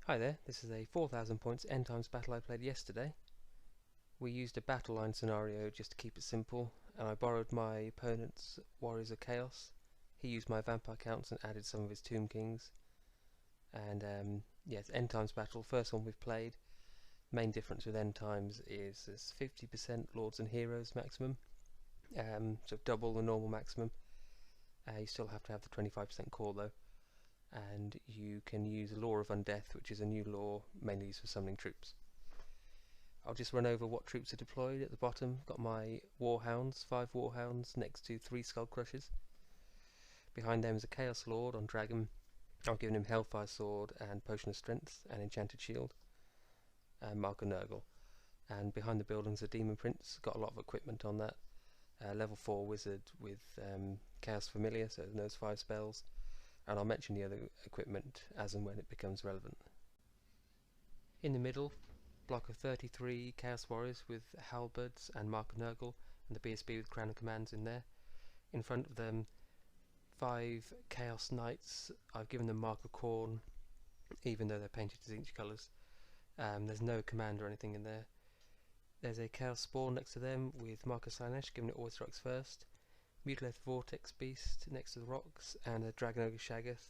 Hi there, this is a 4000 points end times battle I played yesterday. We used a Battleline scenario just to keep it simple, and I borrowed my opponent's Warriors of Chaos. He used my Vampire Counts and added some of his Tomb Kings. And yes, end times battle, first one we've played. Main difference with end times is it's 50% Lords and Heroes maximum, so double the normal maximum. You still have to have the 25% core though. And you can use Law of Undeath, which is a new law mainly used for summoning troops. I'll just run over what troops are deployed. At the bottom, got my Warhounds, 5 Warhounds next to 3 Skull Crushers. Behind them is a Chaos Lord on Dragon. I've given him Hellfire Sword and Potion of Strength and Enchanted Shield, and Mark of Nurgle. And behind the buildings, a Demon Prince, got a lot of equipment on that. Level 4 Wizard with Chaos Familiar, so it knows 5 spells. And I'll mention the other equipment as and when it becomes relevant. In the middle, block of 33 Chaos Warriors with Halberds and Mark of Nurgle, and the BSB with Crown of Commands in there. In front of them, 5 Chaos Knights. I've given them Mark of Khorne, even though they're painted to Tzeentch colours. There's no command or anything in there. There's a Chaos Spawn next to them with Mark of Slaanesh, giving it always strikes first. Mutalith Vortex Beast next to the rocks, and a Dragon Ogre Shaggoth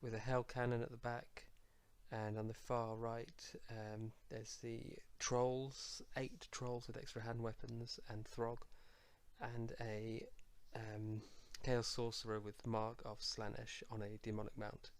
with a Hell Cannon at the back. And on the far right, there's the Trolls, 8 Trolls with extra hand weapons and Throg, and a Chaos Sorcerer with Mark of Slaanesh on a demonic mount.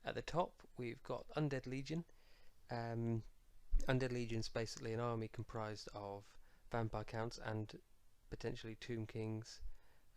At the top, we've got Undead Legion. Undead Legion is basically an army comprised of Vampire Counts and potentially Tomb Kings,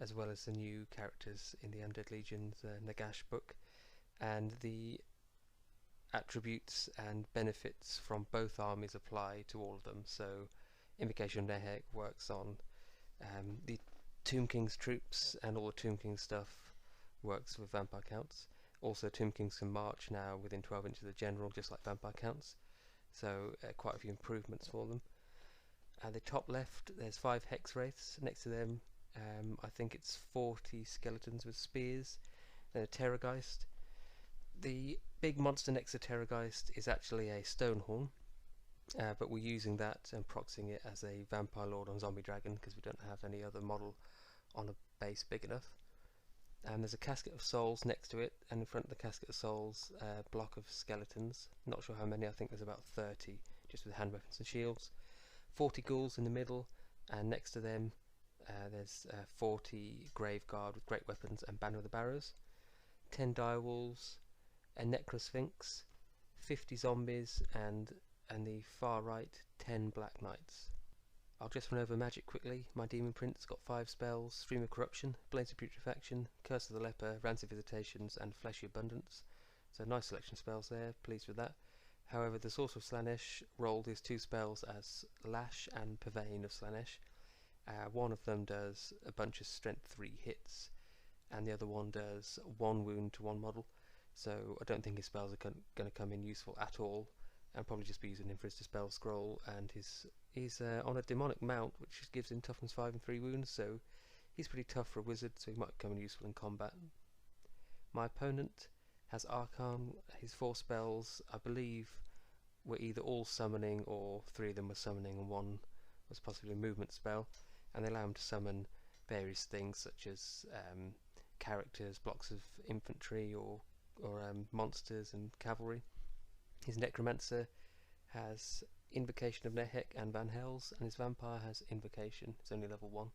as well as the new characters in the Undead Legion's Nagash book, and the attributes and benefits from both armies apply to all of them. So Invocation of Nehek works on the Tomb King's troops, and all the Tomb King stuff works with Vampire Counts. Also, Tomb Kings can march now within 12 inches of the general, just like Vampire Counts, so quite a few improvements for them. At the top left, there's 5 Hex Wraiths. Next to them, I think it's 40 skeletons with spears, then a Terrorgeist. The big monster next to Terrorgeist is actually a Stonehorn, but we're using that and proxying it as a Vampire Lord on Zombie Dragon because we don't have any other model on a base big enough. And there's a Casket of Souls next to it, and in front of the Casket of Souls, a block of skeletons. Not sure how many, I think there's about 30, just with hand weapons and shields. 40 ghouls in the middle, and next to them there's 40 Graveguard with great weapons and Banner of the Barrows, 10 direwolves, a Necrosphinx, 50 zombies, and the far right 10 Black Knights. I'll just run over magic quickly. My Demon Prince got 5 spells: Stream of Corruption, Blades of Putrefaction, Curse of the Leper, Rancid Visitations, and Fleshy Abundance. So nice selection of spells there, pleased with that. However, the Sorcerer of Slaanesh rolled his 2 spells as Lash and Purveying of Slaanesh. One of them does a bunch of strength 3 hits, and the other one does 1 wound to 1 model. So I don't think his spells are going to come in useful at all. I'll probably just be using him for his Dispel Scroll, and he's on a demonic mount, which gives him toughness 5 and 3 wounds, so he's pretty tough for a wizard, so he might come in useful in combat. My opponent has Archon. His 4 spells, I believe, were either all summoning or 3 of them were summoning and 1 was possibly a movement spell, and they allow him to summon various things such as characters, blocks of infantry, or monsters and cavalry. His Necromancer has Invocation of Nehek and Van Hel's, and his Vampire has Invocation. It's only level 1.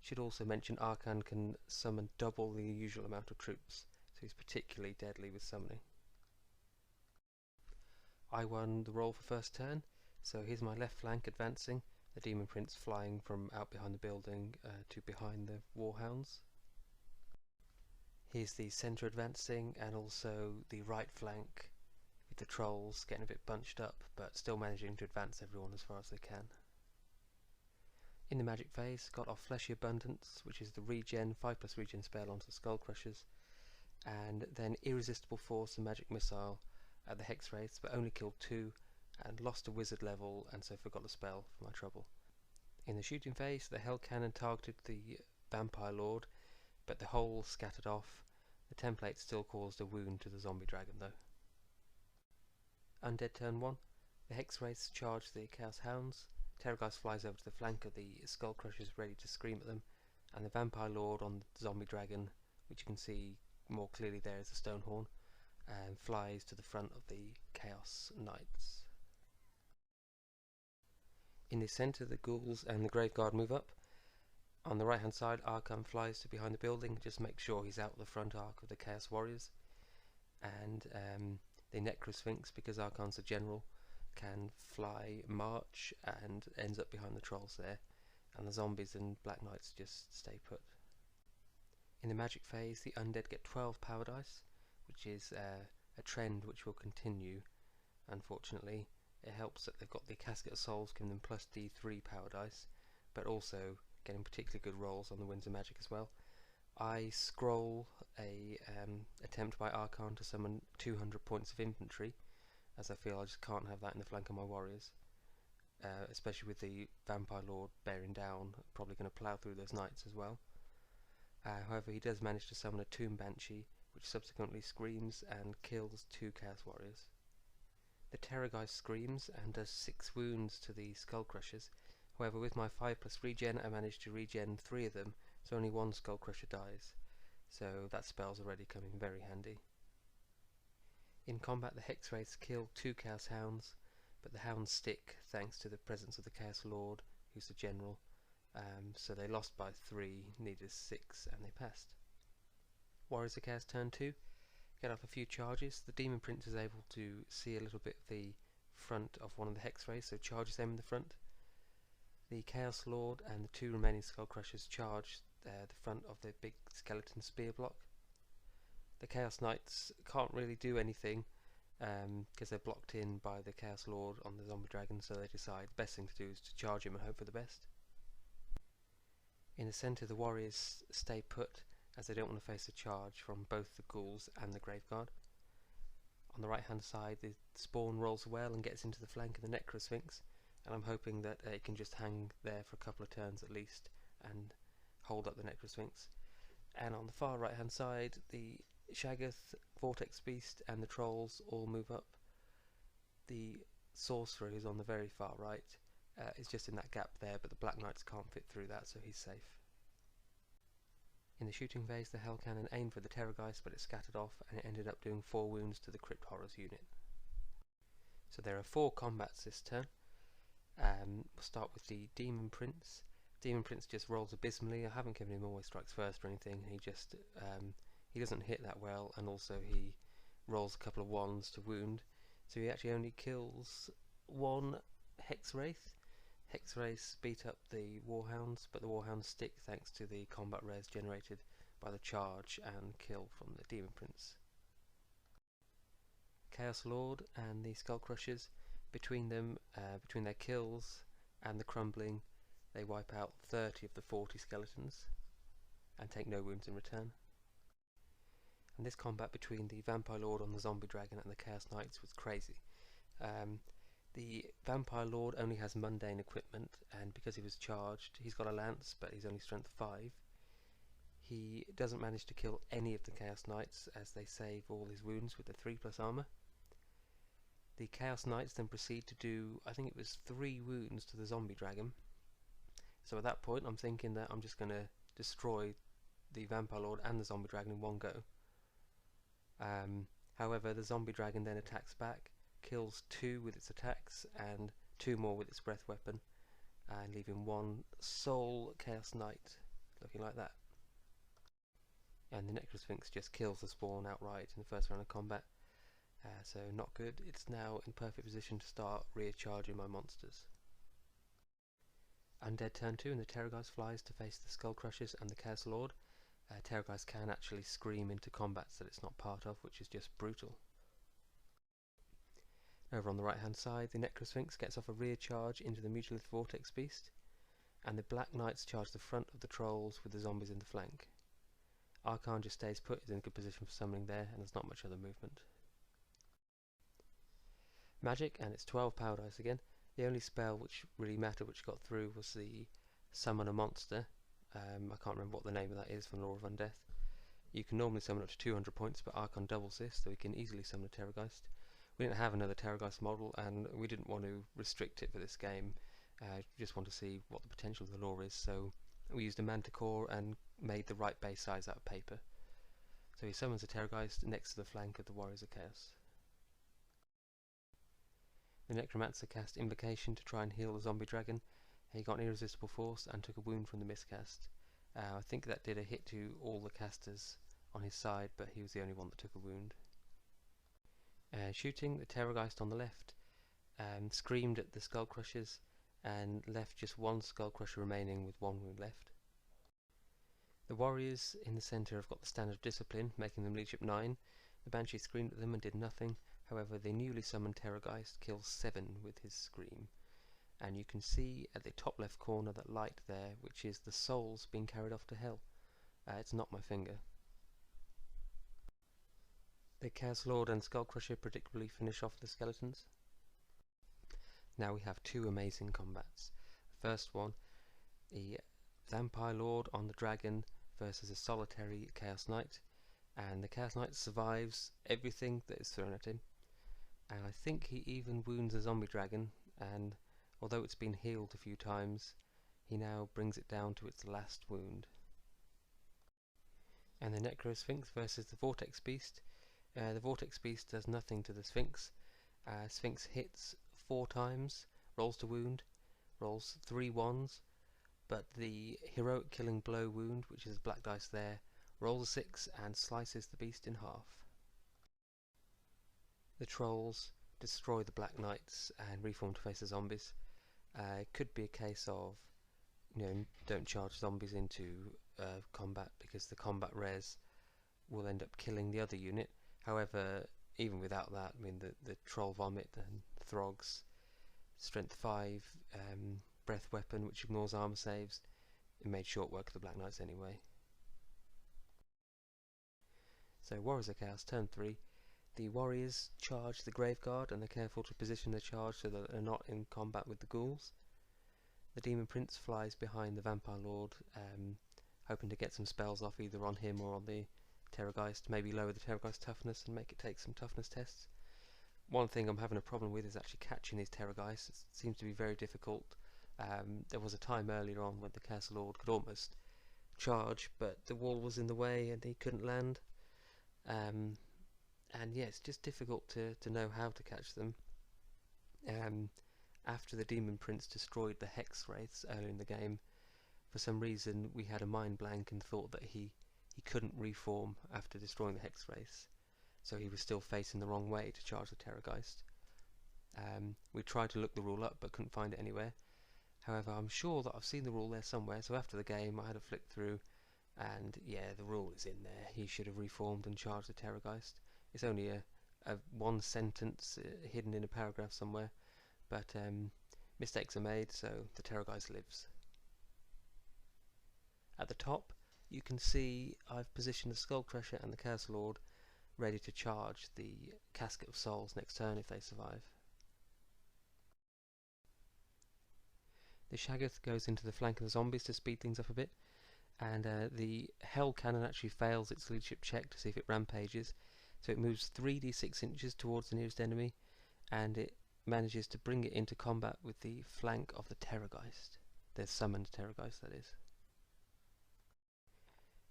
Should also mention Archon can summon double the usual amount of troops, so he's particularly deadly with summoning. I won the roll for first turn, so here's my left flank advancing, the Demon Prince flying from out behind the building to behind the Warhounds. Here's the centre advancing, and also the right flank with the Trolls getting a bit bunched up, but still managing to advance everyone as far as they can. In the magic phase, got off Fleshy Abundance, which is the regen, 5+ regen spell onto the Skull Crushers, and then Irresistible Force and Magic Missile at the Hex Wraiths, but only killed 2 and lost a wizard level, and so forgot the spell for my trouble. In the shooting phase, the Hell Cannon targeted the Vampire Lord, but the hole scattered off. The template still caused a wound to the Zombie Dragon though. Undead turn 1. The Hex Wraiths charge the Chaos Hounds. Terrorgeist flies over to the flank of the Skull Crushers ready to scream at them, and the Vampire Lord on the Zombie Dragon, which you can see more clearly there as a Stonehorn, flies to the front of the Chaos Knights. In the centre, the Ghouls and the Graveguard move up. On the right hand side, Archon flies to behind the building, just make sure he's out the front arc of the Chaos Warriors. And the Necrosphinx, because Archon's a general, can fly march and ends up behind the trolls there, and the zombies and Black Knights just stay put. In the magic phase, the undead get 12 power dice, which is a trend which will continue. Unfortunately, it helps that they've got the Casket of Souls giving them plus D3 power dice, but also getting particularly good rolls on the Winds of Magic as well. I scroll a attempt by Archon to summon 200 points of infantry, as I feel I just can't have that in the flank of my warriors, especially with the Vampire Lord bearing down, probably going to plough through those knights as well. However, he does manage to summon a Tomb Banshee, which subsequently screams and kills 2 Chaos Warriors. The Terrorgeist screams and does 6 wounds to the Skull Crushers. However, with my 5+ regen, I managed to regen 3 of them, so only 1 Skull Crusher dies. So that spell's already coming very handy. In combat, the Hex Wraiths kill 2 Chaos Hounds, but the Hounds stick thanks to the presence of the Chaos Lord, who's the general. So they lost by 3, needed 6, and they passed. Warriors of Chaos turn 2. Get off a few charges. The Demon Prince is able to see a little bit of the front of one of the Hex Wraiths, so charges them in the front. The Chaos Lord and the 2 remaining Skull Crushers charge the front of the big skeleton spear block. The Chaos Knights can't really do anything because they're blocked in by the Chaos Lord on the Zombie Dragon, so they decide the best thing to do is to charge him and hope for the best. In the centre, the warriors stay put as they don't want to face a charge from both the Ghouls and the Graveguard. On the right hand side, the Spawn rolls well and gets into the flank of the Necrosphinx, and I'm hoping that it can just hang there for a couple of turns at least and hold up the Necrosphinx. And on the far right hand side, the Shaggoth, Vortex Beast and the Trolls all move up. The Sorcerer, who's on the very far right, is just in that gap there, but the Black Knights can't fit through that, so he's safe. In the shooting phase, the Hell Cannon aimed for the Terrorgeist, but it scattered off and it ended up doing 4 wounds to the Crypt Horrors unit. So there are 4 combats this turn. We'll start with the Demon Prince. Demon Prince just rolls abysmally. I haven't given him Always Strikes First or anything. He just he doesn't hit that well, and also he rolls a couple of 1s to wound. So he actually only kills 1 Hex Wraith. Hex Wraiths beat up the Warhounds, but the Warhounds stick thanks to the combat res generated by the charge and kill from the Demon Prince. Chaos Lord and the Skull Crushers, between them, between their kills and the crumbling, they wipe out 30 of the 40 skeletons and take no wounds in return. And this combat between the Vampire Lord on the Zombie Dragon and the Chaos Knights was crazy. The Vampire Lord only has mundane equipment, and because he was charged, he's got a lance, but he's only strength 5. He doesn't manage to kill any of the Chaos Knights, as they save all his wounds with the 3+ armor. The Chaos Knights then proceed to do, I think it was 3 wounds to the Zombie Dragon. So at that point I'm thinking that I'm just going to destroy the Vampire Lord and the Zombie Dragon in one go. However, the Zombie Dragon then attacks back, kills 2 with its attacks and 2 more with its breath weapon, and leaving 1 sole Chaos Knight looking like that. And the Necrosphinx just kills the Spawn outright in the first round of combat, so not good. It's now in perfect position to start recharging my monsters. Undead turn 2, and the Terrorgeist flies to face the Skull Crushers and the Chaos Lord. Terrorgeist can actually scream into combats that it's not part of, which is just brutal. Over on the right hand side, the Necrosphinx gets off a rear charge into the Mutalith Vortex Beast, and the Black Knights charge the front of the Trolls with the zombies in the flank. Archon just stays put, is in a good position for summoning there, and there's not much other movement. Magic, and it's 12 power dice again. The only spell which really mattered, which got through, was the Summon a Monster. I can't remember what the name of that is from Law of Undeath. You can normally summon up to 200 points, but Archon doubles this, so he can easily summon a Terrorgeist. We didn't have another Terrorgeist model, and we didn't want to restrict it for this game. Just want to see what the potential of the lore is, so we used a Manticore and made the right base size out of paper. So he summons a Terrorgeist next to the flank of the Warriors of Chaos. The Necromancer cast Invocation to try and heal the zombie dragon. He got an irresistible force and took a wound from the miscast. I think that did a hit to all the casters on his side, but he was the only one that took a wound. Shooting, the Terrorgeist on the left screamed at the Skull Crushers and left just one Skull Crusher remaining with one wound left. The Warriors in the centre have got the Standard of Discipline, making them Leadership 9. The Banshee screamed at them and did nothing. However, the newly summoned Terrorgeist kills 7 with his scream. And you can see at the top left corner that light there, which is the souls being carried off to hell. It's not my finger. The Chaos Lord and Skullcrusher predictably finish off the skeletons. Now we have 2 amazing combats. The first one, the Vampire Lord on the dragon versus a solitary Chaos Knight, and the Chaos Knight survives everything that is thrown at him, and I think he even wounds a zombie dragon, and although it's been healed a few times, he now brings it down to its last wound. And the Necro Sphinx versus the Vortex Beast. The Vortex Beast does nothing to the Sphinx. Sphinx hits 4 times, rolls to wound, rolls 3 1s, but the heroic killing blow wound, which is black dice there, rolls a 6 and slices the beast in half. The Trolls destroy the Black Knights and reform to face the zombies. It could be a case of, don't charge zombies into combat, because the combat res will end up killing the other unit. However, even without that, I mean, the Troll Vomit and Throgs, Strength 5, Breath Weapon, which ignores armor saves, it made short work of the Black Knights anyway. So Warriors of Chaos, turn 3. The Warriors charge the Graveguard, and they're careful to position their charge so that they're not in combat with the ghouls. The Demon Prince flies behind the Vampire Lord, hoping to get some spells off either on him or on the Terrorgeist, maybe lower the Terrorgeist toughness and make it take some toughness tests. One thing I'm having a problem with is actually catching these Terrorgeists. It seems to be very difficult. There was a time earlier on when the Castle Lord could almost charge, but the wall was in the way and he couldn't land. And yeah, it's just difficult to know how to catch them. After the Demon Prince destroyed the Hex Wraiths earlier in the game, for some reason we had a mind blank and thought that he couldn't reform after destroying the Hex Wraiths, so he was still facing the wrong way to charge the Terrorgeist. We tried to look the rule up but couldn't find it anywhere. However, I'm sure that I've seen the rule there somewhere, so after the game I had a flick through, and yeah, the rule is in there. He should have reformed and charged the Terrorgeist. It's only a one sentence hidden in a paragraph somewhere, but mistakes are made, so the Terrorgeist lives. At the top you can see I've positioned the Skullcrusher and the Chaos Lord ready to charge the Casket of Souls next turn if they survive. The Shaggoth goes into the flank of the zombies to speed things up a bit, and the Hell Cannon actually fails its leadership check to see if it rampages, so it moves 3d6 inches towards the nearest enemy, and it manages to bring it into combat with the flank of the Terrorgeist. The summoned Terrorgeist, that is.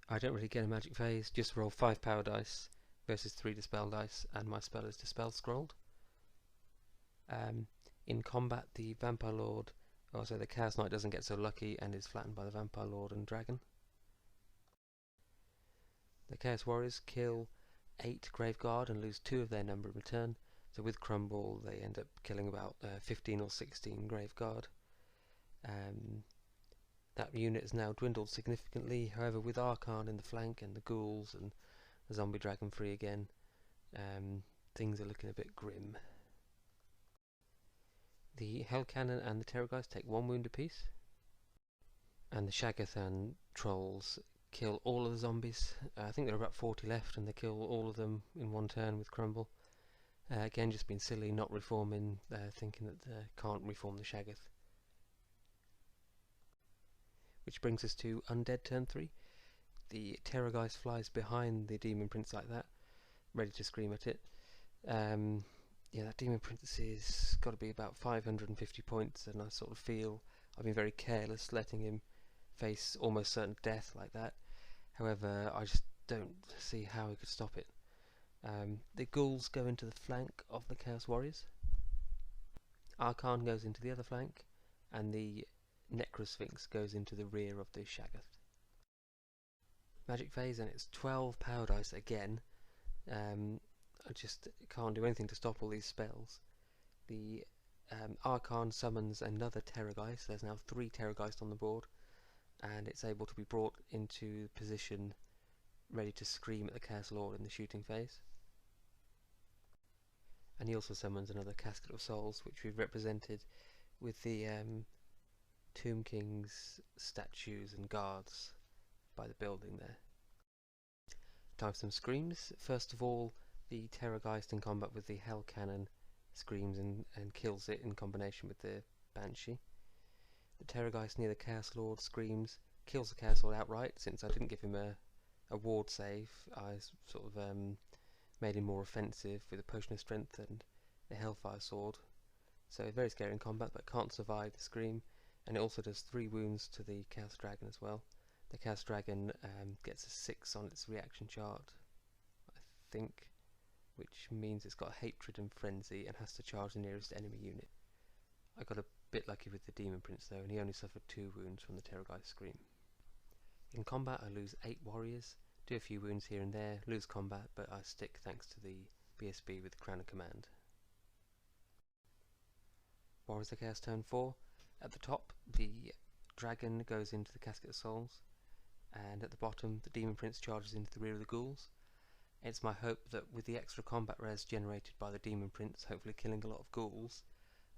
I don't really get a magic phase, just roll 5 power dice versus 3 dispel dice, and my spell is Dispel Scrolled. In combat, the Vampire Lord, also the Chaos Knight, doesn't get so lucky and is flattened by the Vampire Lord and Dragon. The Chaos Warriors kill 8 Graveguard and lose 2 of their number in return, so with Crumble they end up killing about 15 or 16 Graveguard. That unit has now dwindled significantly. However, with Archon in the flank and the ghouls and the zombie dragon free again, things are looking a bit grim. The Hell Cannon and the Terrorgeist take 1 wound apiece, and the Shaggoth and Trolls kill all of the zombies. I think there are about 40 left, and they kill all of them in 1 turn with Crumble. Again, just being silly, not reforming, thinking that they can't reform the Shaggoth. Which brings us to Undead turn 3. The Terrorgeist flies behind the Demon Prince like that, ready to scream at it. Yeah, that Demon Prince is got to be about 550 points, and I sort of feel I've been very careless letting him face almost certain death like that. However, I just don't see how he could stop it. The ghouls go into the flank of the Chaos Warriors. Archon goes into the other flank, and the Necrosphinx goes into the rear of the Shaggoth. Magic phase, and it's 12 power dice again. I just can't do anything to stop all these spells. The Archon summons another Terrorgeist. There's now 3 Terrorgeist on the board, and it's able to be brought into position ready to scream at the Chaos Lord in the shooting phase. And he also summons another Casket of Souls, which we've represented with the Tomb King's statues and guards by the building there. Time for some screams. First of all, the Terrorgeist in combat with the Hell Cannon screams and kills it in combination with the Banshee. The Terrorgeist near the Chaos Lord screams, kills the Chaos Lord outright. Since I didn't give him a ward save, I sort of made him more offensive with a Potion of Strength and a Hellfire Sword. So very scary in combat, but can't survive the scream. And it also does 3 wounds to the Chaos Dragon as well. The Chaos Dragon gets a 6 on its reaction chart, I think, which means it's got Hatred and Frenzy and has to charge the nearest enemy unit. I got a bit lucky with the Demon Prince though, and he only suffered 2 wounds from the Terrorgeist scream. In combat I lose 8 warriors, do a few wounds here and there, lose combat, but I stick thanks to the BSB with Crown of Command. Warriors of Chaos turn 4. At the top, the Dragon goes into the Casket of Souls, and at the bottom, the Demon Prince charges into the rear of the ghouls. It's my hope that with the extra combat res generated by the Demon Prince, hopefully killing a lot of ghouls,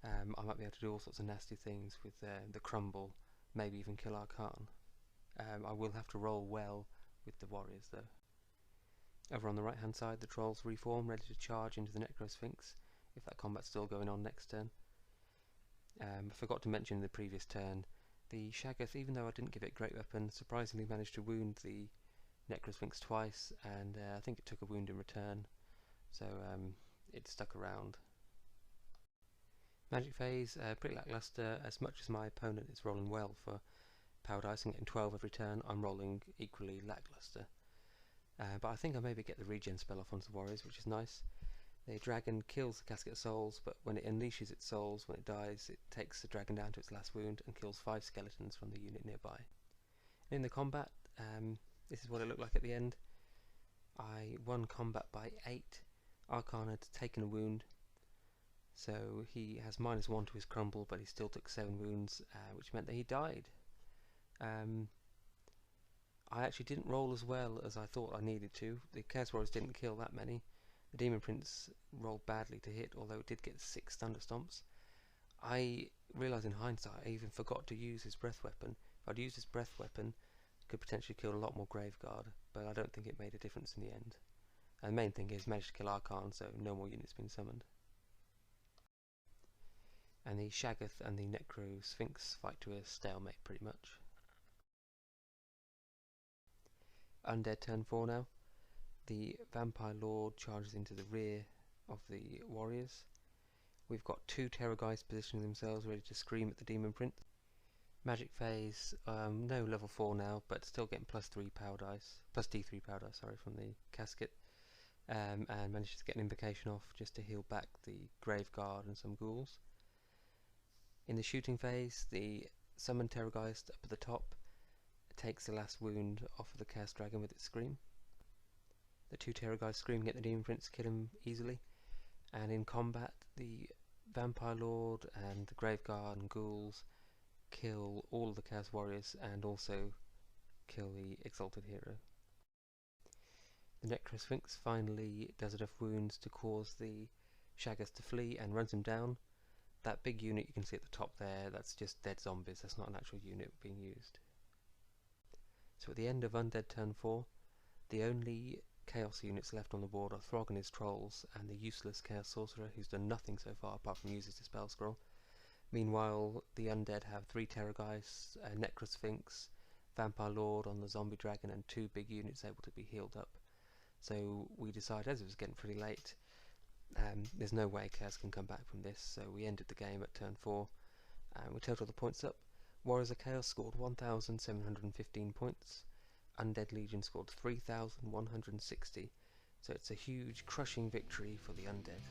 I might be able to do all sorts of nasty things with the Crumble, maybe even kill Archon. I will have to roll well with the warriors though. Over on the right hand side, the trolls reform, ready to charge into the Necrosphinx if that combat's still going on next turn. I forgot to mention in the previous turn, the Shaggoth, even though I didn't give it great weapon, surprisingly managed to wound the Necrosphinx twice, and I think it took a wound in return, so it stuck around. Magic phase, pretty lackluster. As much as my opponent is rolling well for power dice and getting 12 every turn, I'm rolling equally lackluster. But I think I maybe get the regen spell off onto the warriors, which is nice. The dragon kills the Casket of Souls, but when it unleashes its souls, when it dies, it takes the dragon down to its last wound and kills 5 skeletons from the unit nearby. In the combat, this is what it looked like at the end. I won combat by 8. Archon had taken a wound, so he has -1 to his crumble, but he still took 7 wounds, which meant that he died. I actually didn't roll as well as I thought I needed to. The Chaos Warriors didn't kill that many. The Demon Prince rolled badly to hit, although it did get 6 Thunder Stomps. I realised in hindsight I even forgot to use his breath weapon. If I'd used his breath weapon, I could potentially kill a lot more Graveguard, but I don't think it made a difference in the end. And the main thing is managed to kill Archon, so no more units been summoned. And the Shaggoth and the Necrosphinx fight to a stalemate pretty much. Undead turn 4 now. The Vampire Lord charges into the rear of the warriors. We've got 2 Terrorgeist positioning themselves ready to scream at the Demon Prince. Magic phase, no level 4 now, but still getting +3 power dice, +D3 power dice, sorry, from the casket. And manages to get an invocation off just to heal back the Graveguard and some ghouls. In the shooting phase, the summoned Terrorgeist up at the top takes the last wound off of the Chaos Dragon with its scream. The 2 Terrorgeist screaming at the Demon Prince kill him easily, and in combat the Vampire Lord and the Graveguard and ghouls kill all of the Chaos Warriors and also kill the Exalted Hero. The Necrosphinx finally does enough wounds to cause the Shaggoth to flee and runs him down. That big unit you can see at the top there, that's just dead zombies, that's not an actual unit being used. So at the end of Undead turn 4, the only Chaos units left on the board are Throg and his trolls, and the useless Chaos Sorcerer who's done nothing so far apart from use his Dispel Scroll. Meanwhile, the Undead have 3 Terrorgeists, a Necrosphinx, Vampire Lord on the Zombie Dragon, and 2 big units able to be healed up. So we decided, as it was getting pretty late, There's no way Chaos can come back from this, so we ended the game at turn 4 and we totaled the points up. Warriors of Chaos scored 1,715 points, Undead Legion scored 3,160, so it's a huge crushing victory for the Undead.